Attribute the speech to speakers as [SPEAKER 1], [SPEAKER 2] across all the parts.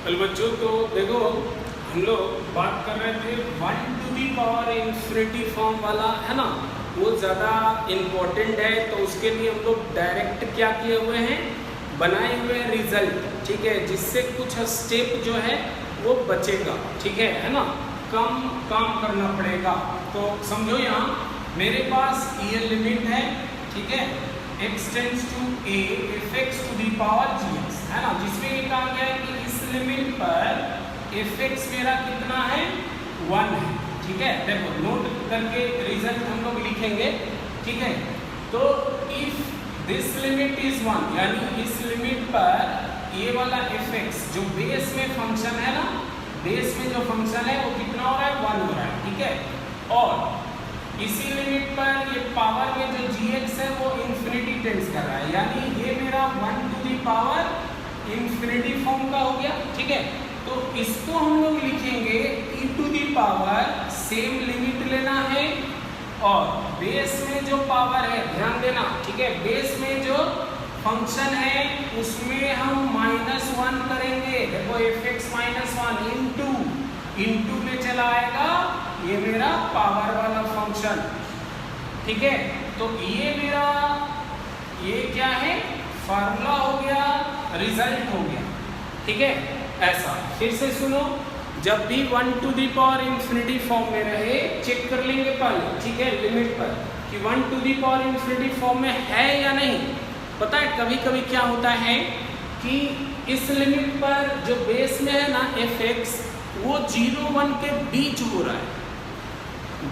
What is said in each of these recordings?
[SPEAKER 1] चलो बच्चों, तो देखो हम लोग बात कर रहे थे 1 to the power infinity form वाला, है ना, वो ज़्यादा इम्पोर्टेंट है। तो उसके लिए हम लोग डायरेक्ट क्या किए हुए हैं, बनाए हुए हैं रिजल्ट, ठीक है, जिससे कुछ स्टेप जो है वो बचेगा, ठीक है ना, कम काम करना पड़ेगा। तो समझो यहाँ मेरे पास ये लिमिट है, ठीक है, x tends to a fx to the power gx, है ना, जिसमें ये कहा गया है कि इस लिमिट पर fx मेरा कितना है, 1 है, ठीक है। देखो नोट करके रिजल्ट हम लोग लिखेंगे, ठीक है। तो इफ दिस लिमिट इज 1, यानी इस लिमिट पर ये वाला fx जो बेस में फंक्शन है ना, बेस में जो फंक्शन है वो कितना हो रहा है, 1 हो रहा है, ठीक है। और इसी लिमिट पर ये पावर में जो gx है वो इंफिनिटी टेंड्स कर रहा है, यानी ये मेरा 1 to the power infinity form का हो गया, ठीक है। तो इसको हम लोग लिखेंगे e to the power, same limit लेना है, और बेस में जो पावर है ध्यान देना, ठीक है, बेस में जो फंक्शन है उसमें हम -1 करेंगे। देखो fx -1 इंटू में चला आएगा ये मेरा पावर वाला फंक्शन, ठीक है। तो ये मेरा ये क्या है, फार्मूला हो गया, रिजल्ट हो गया, ठीक है। ऐसा फिर से सुनो, जब भी 1 to the power infinity form में रहे चेक कर लेंगे पहले, ठीक है, लिमिट पर कि 1 to the power infinity form में है या नहीं। पता है कभी कभी क्या होता है कि इस लिमिट पर जो बेस में है ना fx, वो 0-1 के बीच हो रहा है,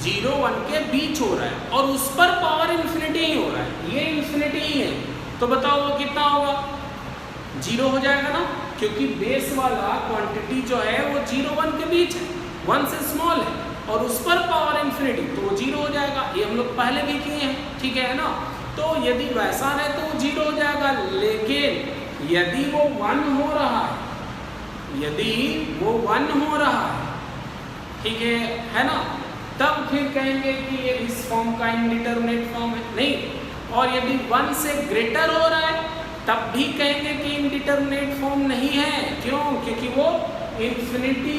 [SPEAKER 1] 0-1 के बीच हो रहा है, और उस पर पावर इंफिनिटी ही हो रहा है, ये इंफिनिटी ही है। तो बताओ वो कितना होगा, 0 हो जाएगा ना, क्योंकि बेस वाला क्वांटिटी जो है वो 0-1 के बीच है, 1 से स्मॉल है, और उस पर पावर इंफिनिटी, तो वो 0 हो जाएगा। ये हम लोग पहले भी किए हैं, ठीक है ना। तो यदि वैसा है तो वो 0 हो जाएगा, लेकिन यदि वो 1 हो रहा है, यदि वो 1 हो रहा है, ठीक है ना, तब फिर कहेंगे कि ये इस फॉर्म का इंडिटरमिनेट फॉर्म है, नहीं। और यदि 1 से ग्रेटर हो रहा है तब भी कहेंगे कि इंडिटरमिनेट फॉर्म नहीं है। क्यों? क्योंकि वो इंफिनिटी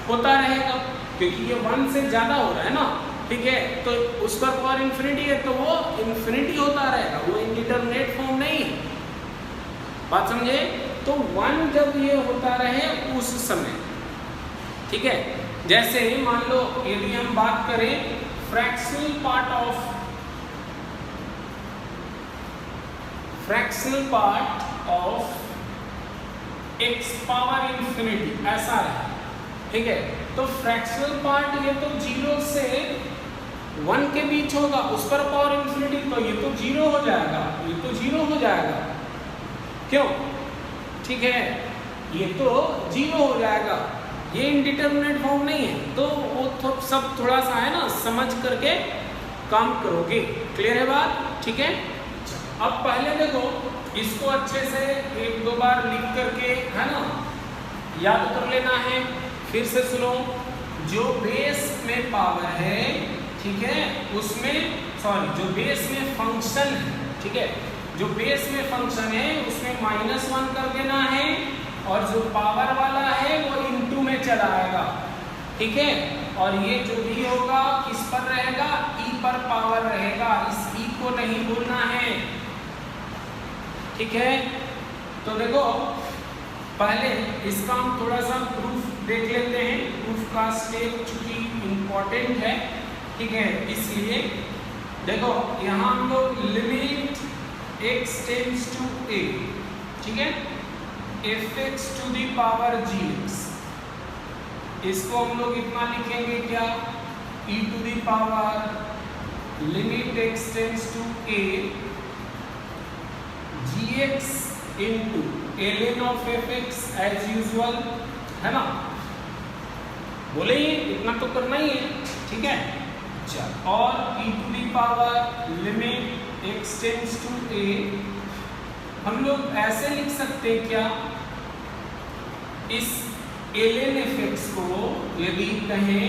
[SPEAKER 1] होता रहेगा, क्योंकि ये 1 से ज़्यादा हो रहा है ना, ठीक है। तो उस पर पावर इंफिनिटी है तो वो इंफिनिटी होता रहेगा, वो इंडिटरमिनेट फॉर्म नहीं है। बात समझे? तो 1 जब ये होता रहे उस समय, ठीक है। जैसे मान लो यदि हम बात करें fractional part of x power infinity, ऐसा है, ठीक है। तो फ्रैक्शनल पार्ट ये तो 0 से 1 के बीच होगा, उस पर पावर इंफिनिटी, तो ये तो 0 हो जाएगा, ये तो 0 हो जाएगा। क्यों? ठीक है, ये तो 0 हो जाएगा, ये इंडिटरमिनेट फॉर्म नहीं है। तो वो सब थोड़ा सा है ना, समझ करके काम करोगे। क्लियर है बात? ठीक है। अब पहले देखो इसको अच्छे से 1-2 बार लिख करके, है ना, याद कर लेना है। फिर से सुनो, जो बेस में पावर है, ठीक है, उसमें जो बेस में फंक्शन है, ठीक है, जो बेस में फंक्शन है उसमें -1 कर देना है, और जो पावर वाला है वो इनटू में चला आएगा, ठीक है। और ये जो भी होगा किस पर रहेगा, e पर पावर रहेगा, इस e को नहीं भूलना है, ठीक है। तो देखो पहले इसका हम थोड़ा सा प्रूफ देख लेते हैं, प्रूफ का स्टेप चूंकि इम्पोर्टेंट है, ठीक है, इसलिए देखो यहाँ हम लोग limit x tends to a, ठीक है, fx to the power gx, इसको हम लोग इतना लिखेंगे क्या, e to the power limit x tends to a gx into ln of fx as usual, है ना, बोले ही इतना तो करना ही है, ठीक है। चल, और e to the power limit x tends to a हम लोग ऐसे लिख सकते हैं क्या, इस ln fx को यदि कहें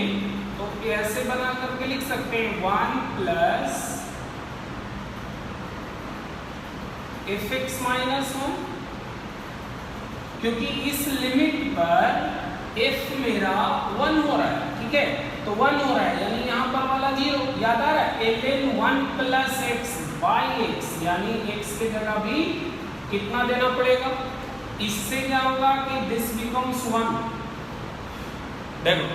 [SPEAKER 1] तो ऐसे बना करके लिख सकते हैं 1 प्लस fx -1 क्योंकि इस लिमिट पर f मेरा 1 हो रहा है, ठीक है, तो 1 हो रहा है यानी यहाँ पर वाला 0, याद आ रहा है, ln 1 plus x by x, यानी x की जगह भी कितना देना पड़ेगा, इससे क्या होगा कि दिस बिकम्स 1, देखो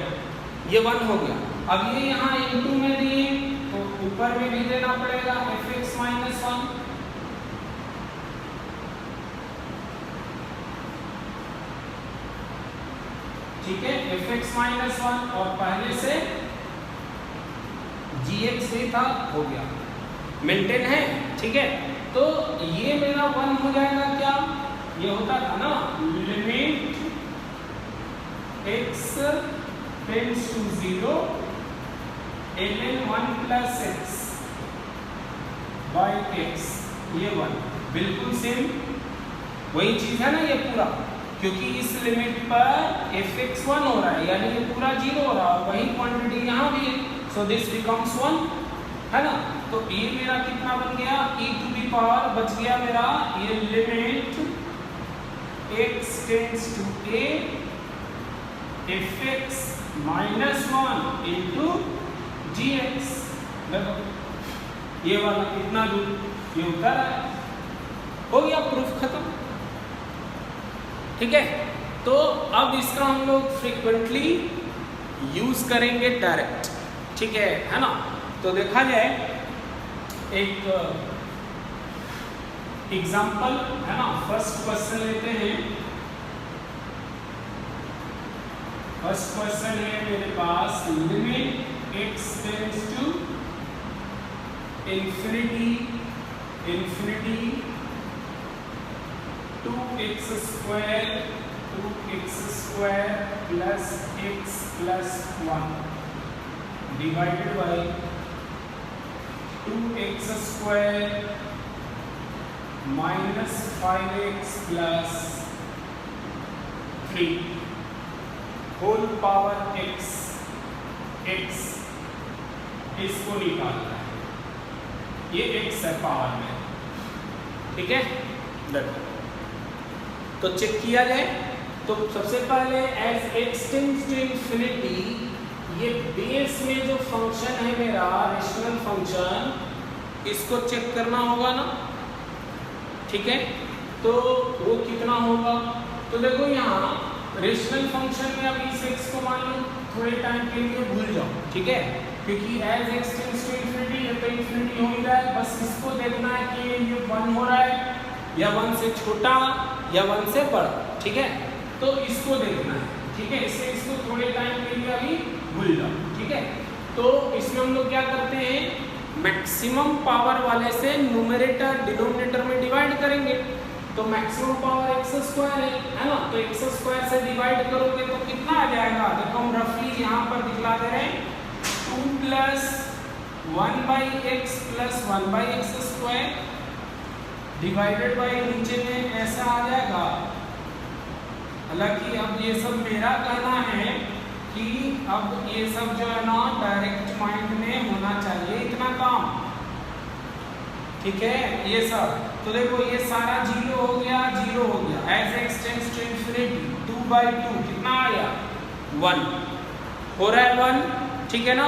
[SPEAKER 1] ये 1 हो गया, अब ये यहाँ इनटू में दिए तो ऊपर में भी देना पड़ेगा fx माइनस 1, ठीक है, fx माइनस 1 और पहले से gx भी था, हो गया, मेंटेन है, ठीक है, तो ये मेरा 1 हो जाएगा, क्या ये होता था ना, limit x tends to 0 ln 1 plus x by x, ये 1 बिल्कुल सेम वही चीज है ना ये पूरा, क्योंकि इस लिमिट पर fx 1 हो रहा है यानी ये पूरा 0 हो रहा है, वही क्वांटिटी यहाँ भी है, सो दिस बिकम्स 1, है ना, तो ये मेरा कितना बन गया, e टू दी पावर बच गया मेरा ये limit x tends to a fx minus 1 into gx, देखो ये वाला कितना दूर ये उतर है, हो गया प्रूफ खत्म, ठीक है, तो अब इसका हम लोग फ्रीक्वेंटली यूज करेंगे डायरेक्ट, ठीक है ना, तो देखा जाए एक एग्जांपल है ना, फर्स्ट क्वेश्चन लेते हैं, फर्स्ट क्वेश्चन है मेरे पास, limit x tends to infinity 2x square plus x plus 1 divided by 2x square minus 5x plus 3 whole power x इसको निकालना है, ये x है पावर में, ठीक है, देखो तो चेक किया जाए, तो सबसे पहले as x tends to infinity, ये बेस में जो फंक्शन है मेरा रेशनल फंक्शन, इसको चेक करना होगा ना, ठीक है, तो वो कितना होगा, तो देखो यहाँ रेशनल फंक्शन में अब इस x को मान लो थोड़े टाइम के लिए भूल जाओ, ठीक है, क्योंकि as x tends to infinity ये तो इंफिनिटी हो ही रहा है, बस इसको देखना है कि ये 1 हो रहा है या 1 से छोटा या 1 से बड़ा, ठीक है, तो इसको देखना है, ठीक है, इससे इसको थोड़े टाइम के लिए अभी भूल जाओ, ठीक है, तो इसमें हम लोग क्या करते हैं, मैक्सिमम पावर वाले से न्यूमरेटर डिनोमिनेटर में डिवाइड करेंगे, तो मैक्सिमम पावर x स्क्वायर है ना, तो x स्क्वायर से डिवाइड करोगे तो कितना आ जाएगा, देखो हम रफली यहाँ पर दिखला दे रहे हैं, 2 plus 1 by x plus 1 by x square divided by नीचे में ऐसा आ जाएगा, हालांकि अब ये सब मेरा कहना है कि अब ये सब जो है ना डायरेक्ट माइंड में होना चाहिए इतना काम, ठीक है, ये सब, तो देखो ये सारा 0 हो गया, 0 हो गया, as x tends to infinity 2/2 कितना आया 1 हो रहा है 1, ठीक है ना,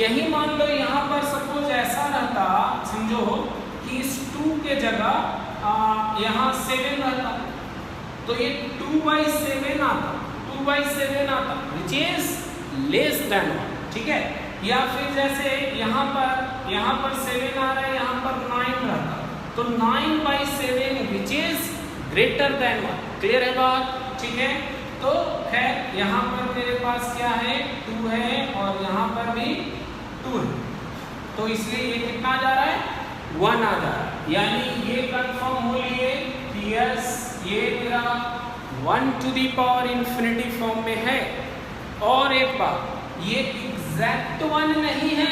[SPEAKER 1] यही मान लो यहाँ पर सपोज ऐसा रहता, समझो कि इस 2 के जगह यहाँ 7 रहता, तो ये 2/7 आता, 2/7 आता विच इज लेस देन 1, ठीक है, या फिर जैसे यहाँ पर 7 आ रहा है, यहाँ पर 9 रहता, तो 9/7 which is greater than 1, clear है बात, ठीक है, तो खैर यहाँ पर मेरे पास क्या है 2 है और यहाँ पर भी 2 है, तो इसलिए ये कितना जा रहा है 1 आ जा रहा है, यानी ये कंफर्म हो लिए कि यस ये मेरा 1 to the power infinity form में है, और एक बात ये एग्जैक्ट 1 नहीं है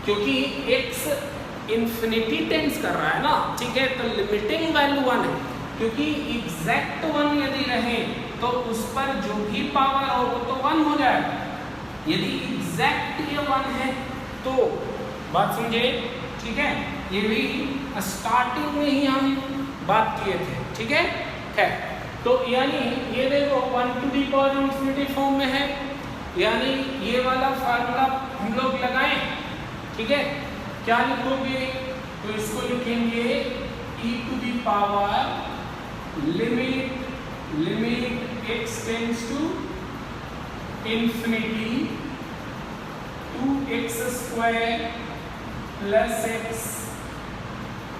[SPEAKER 1] क्योंकि x इंफिनिटी टेंड्स कर रहा है ना, ठीक है, तो लिमिटिंग वैल्यू 1 है, क्योंकि एग्जैक्ट 1 यदि रहे तो उस पर जो भी पावर हो वो तो 1 हो जाएगा, यदि एग्जैक्ट ये 1 है तो बात समझे, ठीक है, ये भी स्टार्टिंग में ही हम बात किए थे, ठीक है, तो यानी ये देखो 1 to the power infinity form में है, यानी ये वाला फार्मूला हम लोग लगाएं, ठीक है। क्या लिखोगे, तो इसको लिखेंगे e to the power limit x tends to infinity 2x square plus x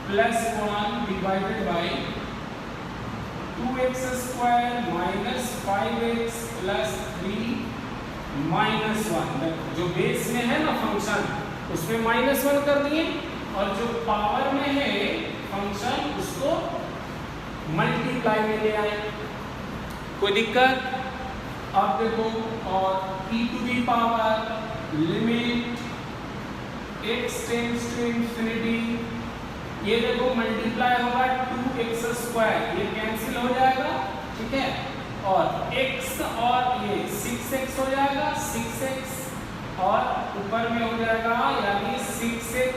[SPEAKER 1] plus 1 divided by 2x square minus 5x plus 3 minus 1। जो बेस में है ना फंक्शन, उसमें -1 कर दिए, और जो पावर में है फंक्शन उसको मल्टीप्लाई में ले आए। कोई दिक्कत? अब देखो, और e to the power limit x tends to infinity, ये देखो मल्टीप्लाई होगा 2x स्क्वायर, ये कैंसिल हो जाएगा, ठीक है, और x और ये 6x हो जाएगा, 6x और ऊपर में हो जाएगा यानी 6x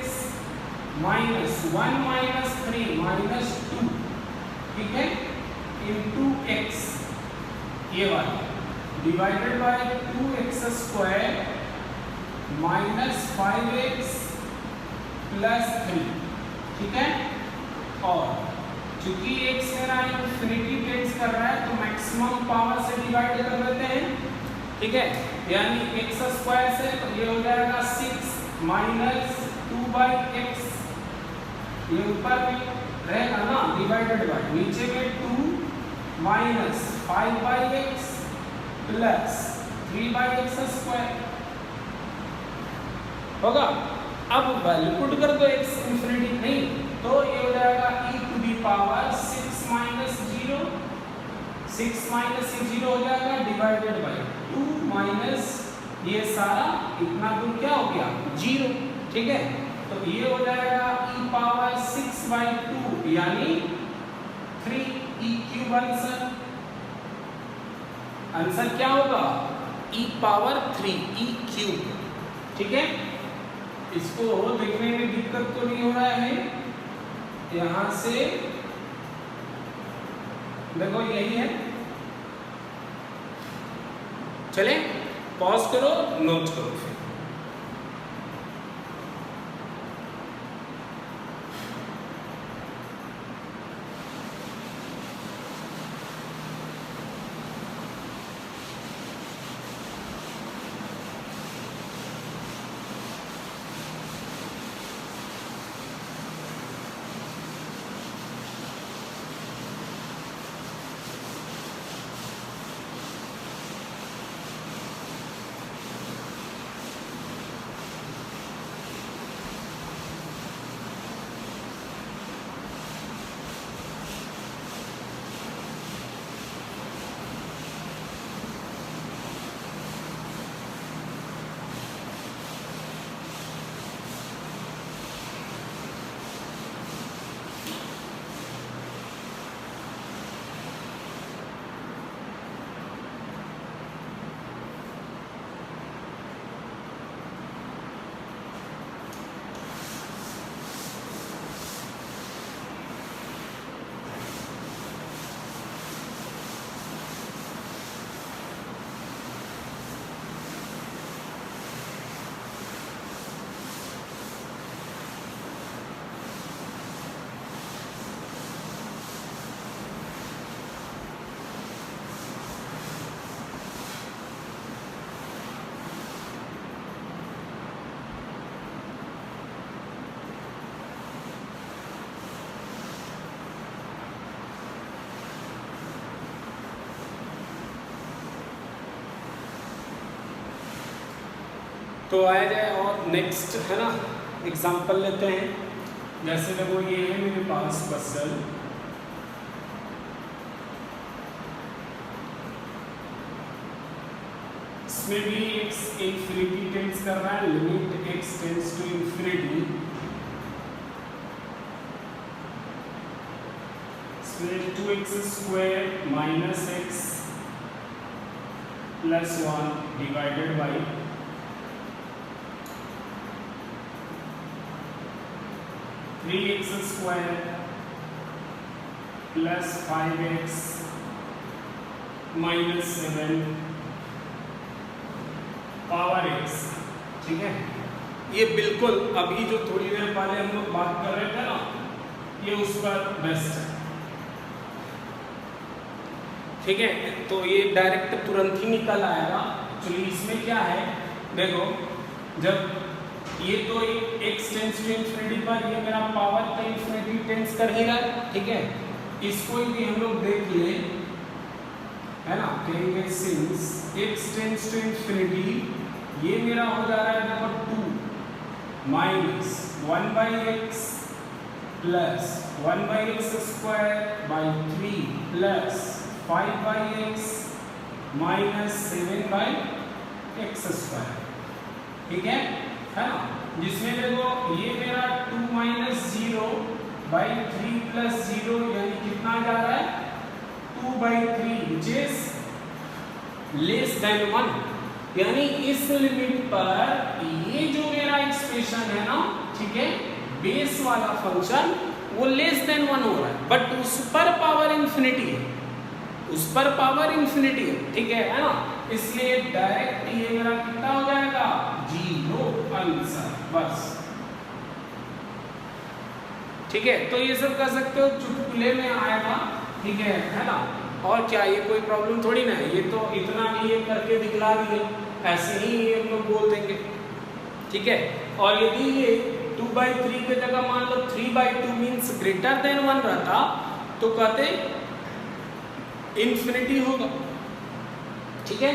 [SPEAKER 1] माइनस 1 माइनस 3 माइनस 2, ठीक है, इंटू x, ये वाला divided by 2x square minus 5x plus 3, ठीक है। और चूंकि x मेरा इंफिनिटी टेंड्स कर रहा है तो मैक्सिमम पावर से डिवाइड कर देते हैं, ठीक है, यानी x स्क्वायर से तो ये हो जाएगा 6 माइनस 2 बाई एक्स, ये ऊपर में रहेगा ना डिवाइडेड बाय, नीचे में 2 minus 5 by x plus 3 by x square होगा। अब वैल्यू पुट कर दो x इंफिनिटी नहीं, तो ये हो जाएगा e to the power 6 minus 0, 6 minus 0 हो जाएगा डिवाइडेड बाय 2 माइनस ये सारा इतना दूर क्या हो गया 0, ठीक है। तो ये हो जाएगा e पावर 6 बाई 2 यानी 3 e क्यूब आंसर। आंसर क्या होगा e पावर 3 e क्यूब, ठीक है। इसको देखने में दिक्कत तो नहीं हो रहा है, यहां से देखो यही है, चले पॉज करो, नोट करो फिर। तो आया जाए और नेक्स्ट है ना एग्जाम्पल लेते हैं। जैसे देखो ये है मेरे पास बसल, इसमें भी x इंफिनिटी टेंड्स कर रहा है, limit x tends to infinity, इसमें 2x square minus x plus 1 divided by 3x square plus 5x -7 power x, ठीक है। ये बिल्कुल अभी जो थोड़ी देर पहले हम लोग बात कर रहे थे ना, ये उस पर बेस्ट है, ठीक है। तो ये डायरेक्ट तुरंत ही निकल आएगा। चलिए इसमें क्या है, देखो जब ये तो x टेंस टू इंफिनिटी पर ये मेरा पावर का इंफिनिटी टेंस कर ही रहा है, ठीक है। इसको भी हम लोग देख ले, है ना, कहेंगे since x tends to infinity ये मेरा हो जा रहा है देखो 2 minus 1/x plus 1/x square by 3 plus 5/x minus 7/x square, ठीक है ना। जिसमें देखो ये मेरा 2 माइनस 0/3 प्लस 0 यानी कितना जा रहा है 2/3 विच इज लेस देन 1, यानी इस लिमिट पर ये जो मेरा एक्सप्रेशन है ना, ठीक है, बेस वाला फंक्शन वो लेस देन 1 हो रहा है, बट उस पर पावर इंफिनिटी है, उस पर पावर इंफिनिटी है, ठीक है ना। इसलिए डायरेक्ट ये मेरा कितना हो जाएगा 0 आंसर बस, ठीक है। तो ये सब कर सकते हो, चुटकुले में आएगा, ठीक है ना। और क्या ये कोई प्रॉब्लम थोड़ी ना है, ये तो इतना भी ये करके दिखला दिए, ऐसे ही ये हम लोग बोल देंगे, ठीक है। और यदि ये 2/3 के जगह मान लो 3/2 मीन्स ग्रेटर देन 1 रहता तो कहते इंफिनिटी होगा, ठीक है।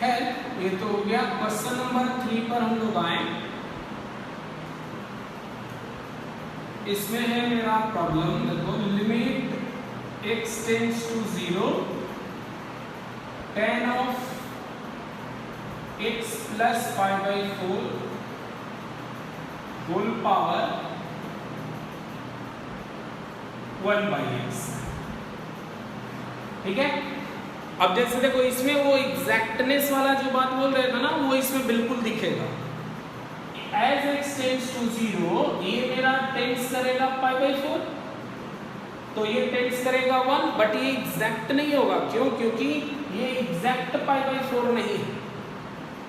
[SPEAKER 1] खैर ये तो हो गया। क्वेश्चन नंबर 3 पर हम लोग आए। इसमें है मेरा प्रॉब्लम, देखो limit x tends to 0 tan of x plus 5/4 whole power 1/x, ठीक है। अब जैसे देखो इसमें वो एग्जैक्टनेस वाला जो बात बोल रहे थे ना, वो इसमें बिल्कुल दिखेगा। एज x टेंस टू 0 ये मेरा टेंस करेगा 5/4, तो ये टेंस करेगा 1, बट ये एग्जैक्ट नहीं होगा। क्यों? क्योंकि ये एग्जैक्ट 5/4 नहीं है,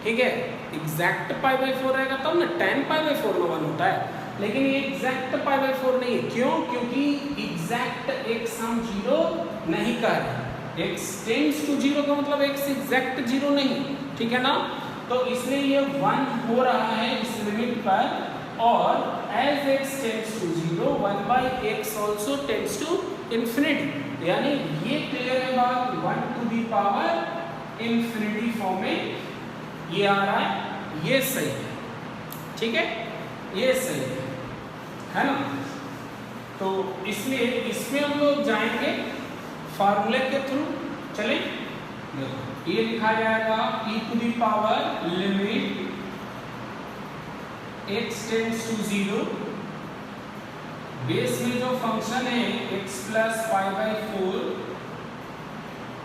[SPEAKER 1] ठीक है। एग्जैक्ट 5/4 रहेगा तब ना tan π/4 में 1 होता है, लेकिन ये एग्जैक्ट 5/4 नहीं है। क्यों? क्योंकि एग्जैक्ट x हम 0 नहीं कर रहे, x टेंस टू 0 का मतलब x एग्जैक्ट 0 नहीं, ठीक है ना। तो इसलिए ये 1 हो रहा है इस लिमिट पर, और as x tends to 0 1/x also tends to infinity, यानी ये क्लियर है बात, 1 to the power infinity form में ये आ रहा है, ये सही है, ठीक है, ये सही है ना। तो इसलिए इसमें हम लोग जाएंगे फार्मूले के थ्रू। चले, ये लिखा जाएगा e to the power limit x tends to 0, base में जो फंक्शन है x प्लस 5/4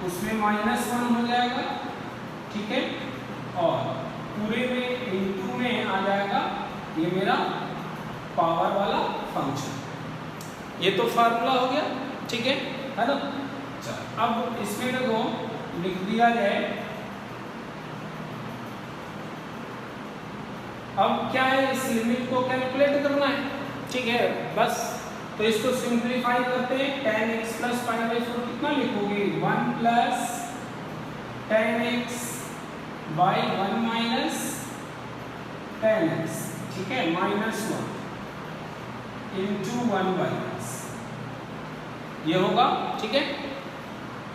[SPEAKER 1] उसमें -1 हो जाएगा, ठीक है, और पूरे में इनटू में आ जाएगा ये मेरा पावर वाला फंक्शन। ये तो फार्मूला हो गया, ठीक है ना। अब इसमें देखो लिख दिया जाए, अब क्या है, इस लिमिट को कैलकुलेट करना है, ठीक है बस। तो इसको सिंप्लीफाई करते हैं, tan x प्लस 5/4 कितना लिखोगे 1 plus tan x by 1 minus tan x, ठीक है, -1 इंटू 1/x ये होगा, ठीक है।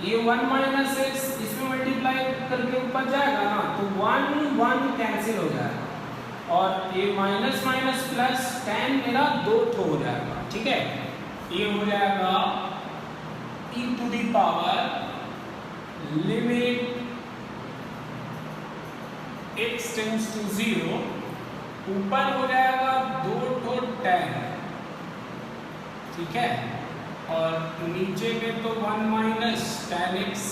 [SPEAKER 1] ये 1 माइनस x इसमें मल्टीप्लाई करके ऊपर जाएगा ना, तो 1 कैंसिल हो जाएगा, और ये माइनस माइनस प्लस tan मेरा 2 हो जाएगा, ठीक है। ये हो जाएगा e to the power limit x tends to 0, ऊपर हो जाएगा 2 tan, ठीक है, और नीचे में तो 1 माइनस tan x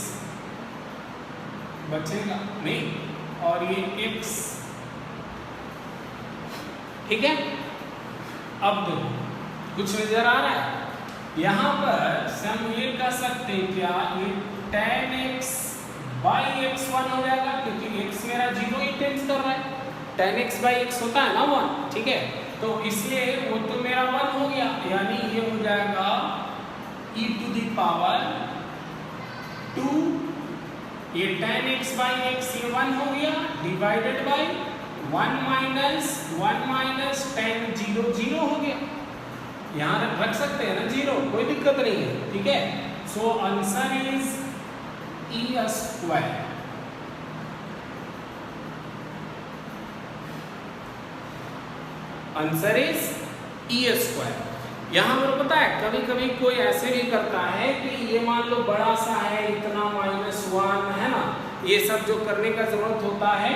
[SPEAKER 1] बचेगा नहीं, और ये x, ठीक है। अब देखो कुछ नजर आ रहा है, यहाँ पर हम ये कह सकते हैं क्या, ये tan x बाई एक्स 1 हो जाएगा, क्योंकि x मेरा 0 ही टेंस कर रहा है, tan x बाई एक्स होता है ना 1, ठीक है, तो इसलिए वो तो मेरा 1 हो गया, यानी ये हो जाएगा e टू द पावर 2, ये tan x बाई एक्स ये 1 हो गया, डिवाइडेड बाई 1 माइनस tan 0 0 हो गया, यहाँ रख सकते हैं ना 0, कोई दिक्कत नहीं है, ठीक है। So answer is e square. Answer is e square. यहाँ पर पता है कभी कभी कोई ऐसे भी करता है कि ये मान लो बड़ा सा है इतना -1 है ना, ये सब जो करने का जरूरत होता है,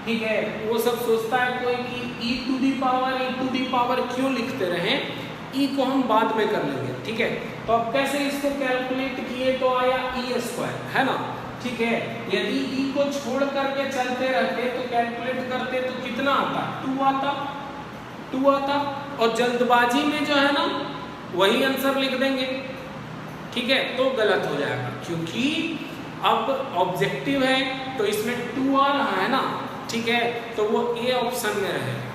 [SPEAKER 1] ठीक है, वो सब सोचता है कोई कि e टू दी पावर क्यों लिखते रहे, e को हम बाद में कर लेंगे, ठीक है। तो अब कैसे इसको कैलकुलेट किए तो आया e स्क्वायर, है ना, ठीक है। यदि e को छोड़ करके चलते रहते तो कैलकुलेट करते तो कितना आता, 2 आता, और जल्दबाजी में जो है ना वही आंसर लिख देंगे, ठीक है, तो गलत हो जाएगा, क्योंकि अब ऑब्जेक्टिव है तो इसमें 2 आ रहा है ना, ठीक है, तो वो ए ऑप्शन में रहेगा,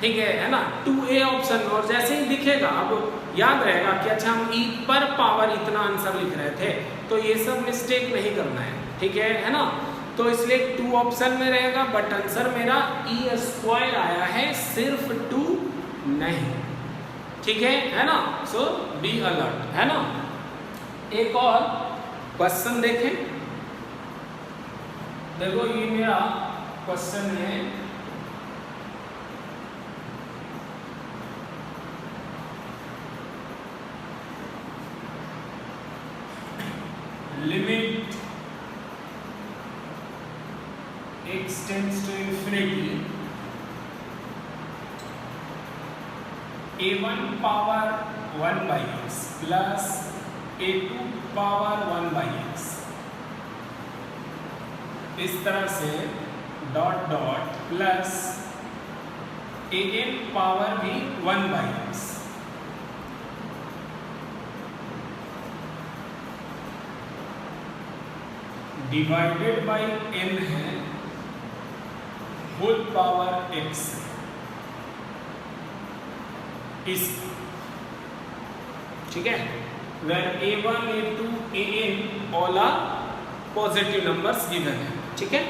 [SPEAKER 1] ठीक है ना, 2A ऑप्शन में, और जैसे ही दिखेगा अब याद रहेगा कि अच्छा हम e पर पावर इतना आंसर लिख रहे थे, तो ये सब मिस्टेक नहीं करना है, ठीक है ना। तो इसलिए 2 ऑप्शन में रहेगा, बट आंसर मेरा e स्क्वायर आया है, सिर्फ 2 नहीं, ठीक है ना। सो बी अलर्ट, है ना। एक और क्वेश्चन देखें, देखो ये मेरा क्वेश्चन है, limit x tends to infinity a1 power 1 by x plus a2 power 1 by x, इस तरह से dot dot plus an power भी 1 by x, divided by n है होल पावर x, इस, ठीक है, where a1 a2 an all are positive numbers given है, ठीक है।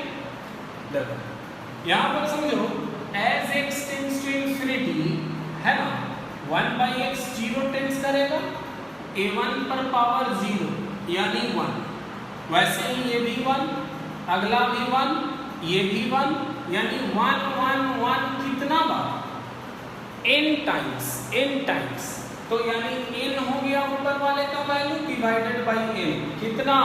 [SPEAKER 1] देखो यहाँ पर समझो, as x tends to infinity, है ना, 1 by x 0 टेंड्स करेगा, a1 पर पावर 0 यानी 1, वैसे ही ये भी 1, अगला भी 1, ये भी 1, यानी 1 1 1 कितना बार, n टाइम्स, तो यानी n हो गया ऊपर वाले का वैल्यू, डिवाइडेड बाई n, कितना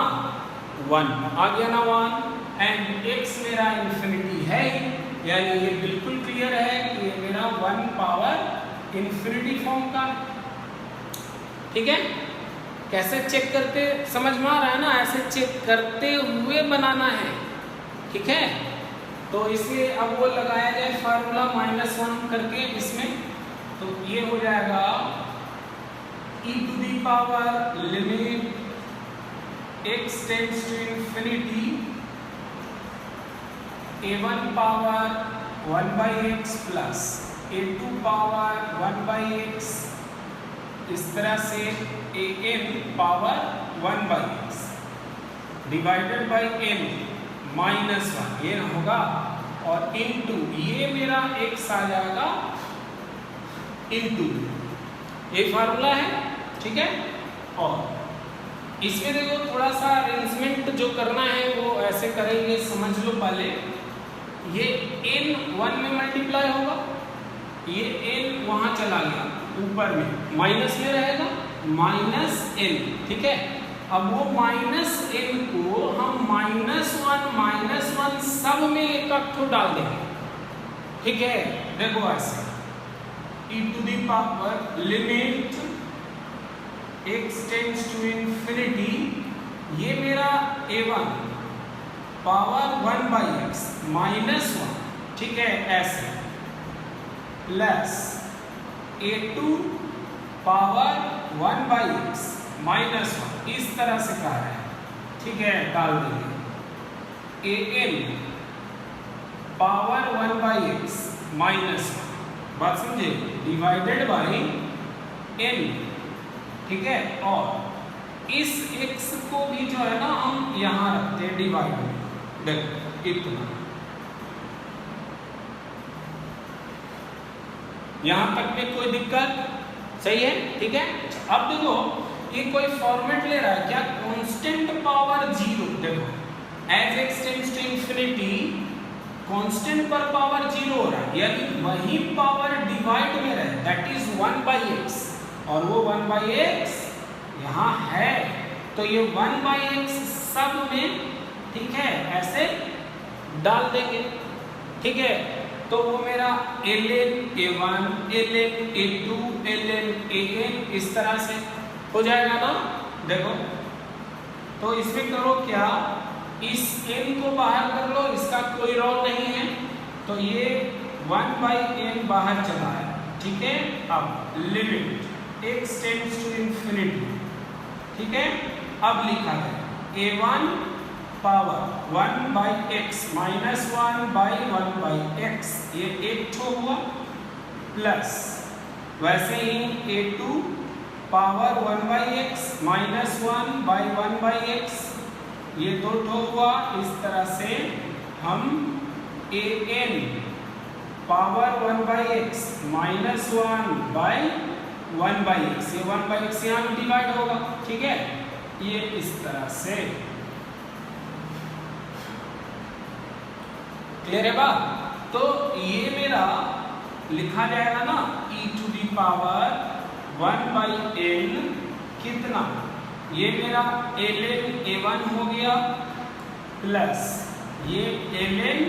[SPEAKER 1] 1 आ गया ना 1, एंड x मेरा इंफिनिटी है, यानी ये बिल्कुल क्लियर है कि ये मेरा 1 पावर इंफिनिटी फॉर्म का, ठीक है। कैसे चेक करते समझ में आ रहा है ना, ऐसे चेक करते हुए बनाना है, ठीक है। तो इसलिए अब वो लगाया जाए फार्मूला -1 करके इसमें, तो ये हो जाएगा e to the power limit x tends to infinity a1 power 1 by x plus a2 power 1 by x, इस तरह से an power 1 by x divided by n -1, ये होगा, और इनटू ये मेरा x आ जाएगा इनटू, ये फार्मूला है, ठीक है। और इसमें देखो थोड़ा सा अरेंजमेंट जो करना है वो ऐसे करेंगे, समझ लो पहले, ये n 1 में मल्टीप्लाई होगा, ये n वहां चला गया ऊपर में, माइनस में रहेगा -n, ठीक है। अब वो -n को हम -1 सब में एक तो डाल देंगे, ठीक है। देखो ऐसे e to the power limit x tends to infinity, ये मेरा a1 पावर 1 by x -1, ठीक है, ऐसे, plus a2 power 1 by x -1, इस तरह से कहा है, ठीक है, डाल देंगे। an पावर 1/x माइनस, बात समझे, डिवाइडेड बाई n, ठीक है। और इस x को भी जो है ना हम यहां रखते हैं डिवाइड में, देखो इतना, यहां तक में कोई दिक्कत, सही है, ठीक है। अब देखो ये कोई फॉर्मेट ले रहा है क्या, कांस्टेंट पावर 0, देखो as x tends to infinity constant पर पावर 0 हो रहा है, यानी वही पावर डिवाइड में रहे, दैट इज 1/x, और वो 1/x यहाँ है, तो ये 1/x सब में, ठीक है, ऐसे डाल देंगे, ठीक है। तो वो मेरा ln a1 ln a2 ln an इस तरह से हो जाएगा ना, देखो। तो इसमें करो क्या, इस n को बाहर कर लो, इसका कोई रोल नहीं है, तो ये 1/n बाहर चला है, ठीक है। अब limit x tends to infinity, ठीक है। अब लिखा है a1 power 1/x minus 1/1/x, ये एक ठो हुआ, प्लस वैसे ही a2 power 1/x minus 1/1/x, ये दो ठो हुआ। इस तरह से हम an power 1/x minus 1/1/x, ये 1/x यहाँ डिवाइड होगा, ठीक है, ये इस तरह से, क्लियर है बात। तो ये मेरा लिखा जाएगा ना e to the power 1/n कितना, ये मेरा ln a1 हो गया, प्लस ये ln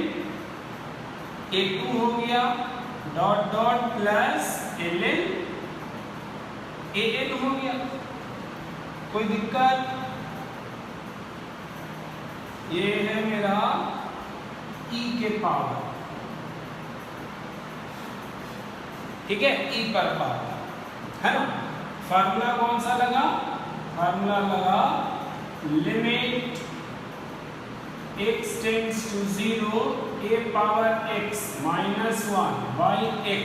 [SPEAKER 1] a2 हो गया, dot dot plus ln an हो गया, कोई दिक्कत, ये है मेरा e के पावर, ठीक है, e पर पावर, है ना। फार्मूला कौन सा लगा, फार्मूला लगा limit x tends to 0 a power x minus 1/x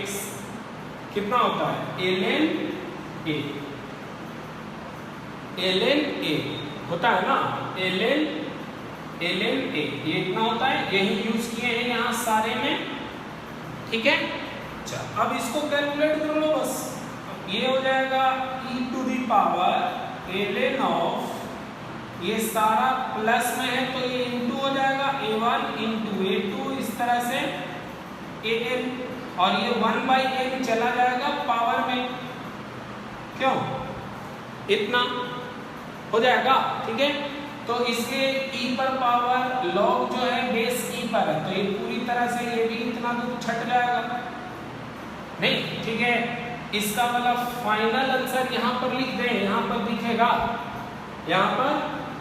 [SPEAKER 1] कितना होता है, ln a, ln a होता है ना, ln a, ये इतना होता है, यही यूज किए हैं यहाँ सारे में, ठीक है। अच्छा, अब इसको कैलकुलेट कर लो बस, ये हो जाएगा e to the power ln of, ये सारा प्लस में है तो ये इंटू हो जाएगा a1 इंटू a2, इस तरह से an, और ये 1/n चला जाएगा पावर में, क्यों, इतना हो जाएगा, ठीक है। तो इसके e पर पावर log जो है बेस e पर है, तो ये पूरी तरह से ये भी इतना तो छट जाएगा, नहीं, ठीक है। इसका वाला फाइनल आंसर यहाँ पर लिख दें, यहाँ पर दिखेगा, यहाँ पर,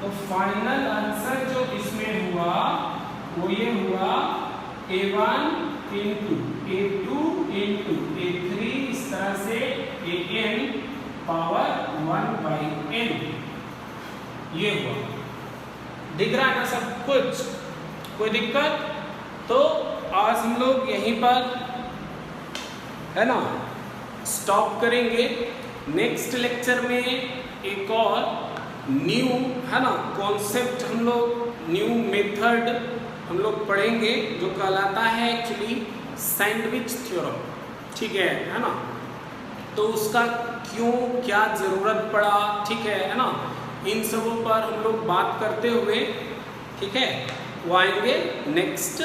[SPEAKER 1] तो फाइनल आंसर जो इसमें हुआ वो ये हुआ a1 into a2 into a3, इस तरह से an पावर 1/n, ये हुआ, दिख रहा है ना सब कुछ, कोई दिक्कत। तो आज हम लोग यहीं पर, है ना, स्टॉप करेंगे। नेक्स्ट लेक्चर में एक और न्यू, है ना, कॉन्सेप्ट हम लोग, न्यू मेथड हम लोग पढ़ेंगे जो कहलाता है एक्चुअली सैंडविच थ्योरम, ठीक है ना। तो उसका क्यों, क्या ज़रूरत पड़ा, ठीक है ना, इन सबों पर हम लोग बात करते हुए, ठीक है, वो आएंगे नेक्स्ट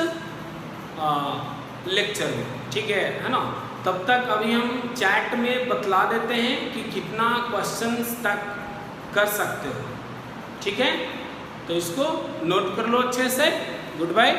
[SPEAKER 1] लेक्चर में, ठीक है ना। तब तक अभी हम चैट में बतला देते हैं कि कितना क्वेश्चंस तक कर सकते हो, ठीक है। तो इसको नोट कर लो अच्छे से। Good bye.